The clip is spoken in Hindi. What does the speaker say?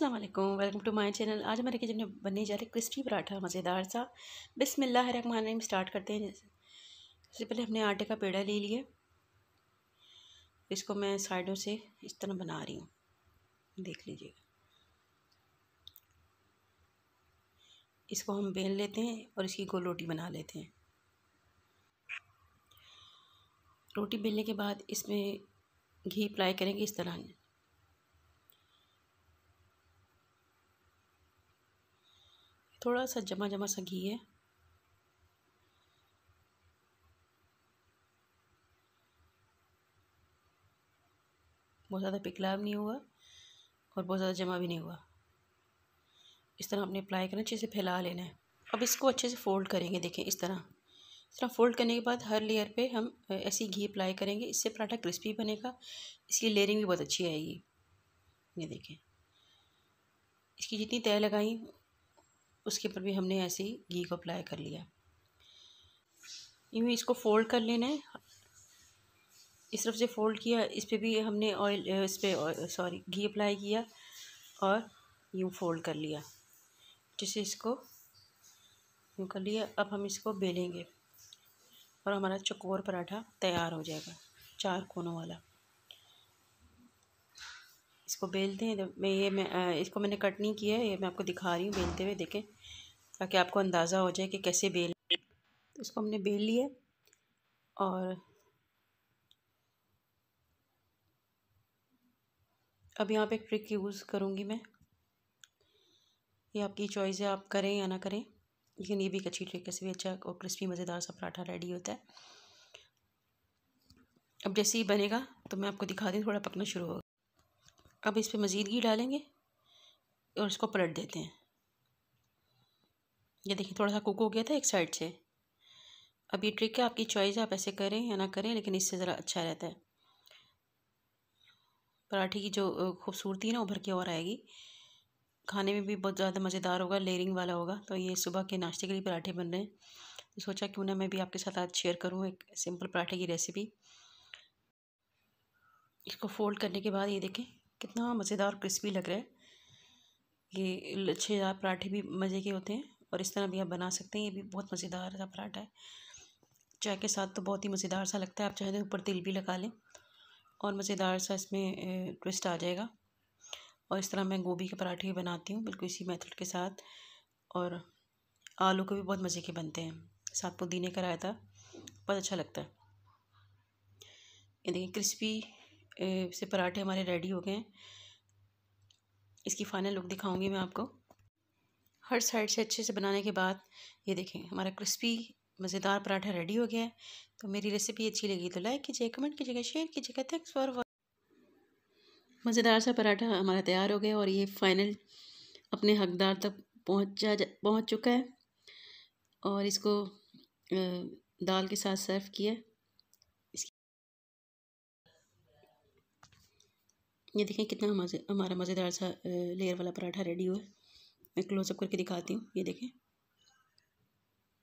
अस्सलाम वालेकुम, वेलकम टू माय चैनल। आज हमारे किचन में बनने जा रहे क्रिस्पी पराठा मज़ेदार सा। बिस्मिल्लाहिर्रहमानिर्रहीम स्टार्ट करते हैं। सबसे पहले हमने आटे का पेड़ा ले लिया। इसको मैं साइडों से इस तरह बना रही हूँ, देख लीजिएगा। इसको हम बेल लेते हैं और इसकी गोल रोटी बना लेते हैं। रोटी बेलने के बाद इसमें घी अप्लाई करेंगे इस तरह। थोड़ा सा जमा जमा सा घी है। बहुत ज़्यादा पिघला भी नहीं हुआ और बहुत ज़्यादा जमा भी नहीं हुआ। इस तरह आपने अप्लाई करना, अच्छे से फैला लेना है। अब इसको अच्छे से फोल्ड करेंगे। देखें इस तरह फोल्ड करने के बाद हर लेयर पे हम ऐसी घी अप्लाई करेंगे। इससे पराठा क्रिस्पी बनेगा, इसकी लेयरिंग भी बहुत अच्छी आएगी। ये देखें, इसकी जितनी तय लगाई उसके ऊपर भी हमने ऐसे ही घी को अप्लाई कर लिया। यूँ ही इसको फोल्ड कर लेना है। इस तरफ से फोल्ड किया, इस पर भी हमने घी अप्लाई किया और यूँ फोल्ड कर लिया। जिससे इसको यूँ कर लिया। अब हम इसको बेलेंगे और हमारा चकोर पराठा तैयार हो जाएगा, 4 कोनों वाला। इसको बेलते हैं। इसको मैंने कट नहीं किया है, ये मैं आपको दिखा रही हूँ बेलते हुए, देखें, ताकि आपको अंदाज़ा हो जाए कि कैसे बेल। तो इसको हमने बेल लिया और अब यहाँ पे एक ट्रिक यूज़ करूँगी मैं। ये आपकी चॉइस है, आप करें या ना करें, लेकिन ये भी एक अच्छी ट्रिक है। इससे भी अच्छा और क्रिस्पी मज़ेदार सा पराठा रेडी होता है। अब जैसे ही बनेगा तो मैं आपको दिखा दूँ, थोड़ा पकना शुरू होगा। अब इस पर मज़ीद घी डालेंगे और इसको पलट देते हैं। ये देखिए, थोड़ा सा कुक हो गया था एक साइड से। अब ये ट्रिक है, आपकी चॉइस है, आप ऐसे करें या ना करें, लेकिन इससे ज़रा अच्छा रहता है। पराठे की जो खूबसूरती है ना, उभर के और आएगी। खाने में भी बहुत ज़्यादा मज़ेदार होगा, लेयरिंग वाला होगा। तो ये सुबह के नाश्ते के लिए पराठे बन रहे हैं, तो सोचा क्यों ना मैं भी आपके साथ आज शेयर करूँ एक सिंपल पराठे की रेसिपी। इसको फोल्ड करने के बाद ये देखें कितना मज़ेदार क्रिस्पी लग रहा है। ये लच्छेदार पराठे भी मज़े के होते हैं और इस तरह भी आप बना सकते हैं। ये भी बहुत मज़ेदार सा पराठा है, चाय के साथ तो बहुत ही मज़ेदार सा लगता है। आप चाहे तो ऊपर तिल भी लगा लें और मज़ेदार सा इसमें ट्विस्ट आ जाएगा। और इस तरह मैं गोभी के पराठे भी बनाती हूँ, बिल्कुल इसी मेथड के साथ। और आलू के भी बहुत मज़े के बनते हैं, साथ पुदीने का रायता, बहुत अच्छा लगता है। ये देखिए, क्रिस्पी से पराठे हमारे रेडी हो गए हैं। इसकी फाइनल लुक दिखाऊंगी मैं आपको। हर साइड से अच्छे से बनाने के बाद ये देखें, हमारा क्रिस्पी मज़ेदार पराठा रेडी हो गया है। तो मेरी रेसिपी अच्छी लगी तो लाइक कीजिए, कमेंट कीजिएगा, शेयर कीजिएगा। Thanks for watching. मज़ेदार सा पराठा हमारा तैयार हो गया और ये फाइनल अपने हकदार तक पहुंच चुका है। और इसको दाल के साथ सर्व किया। ये देखें कितना हमारा मज़ेदार सा लेयर वाला पराठा रेडी हुआ है। मैं क्लोजअप करके दिखाती हूँ, ये देखें।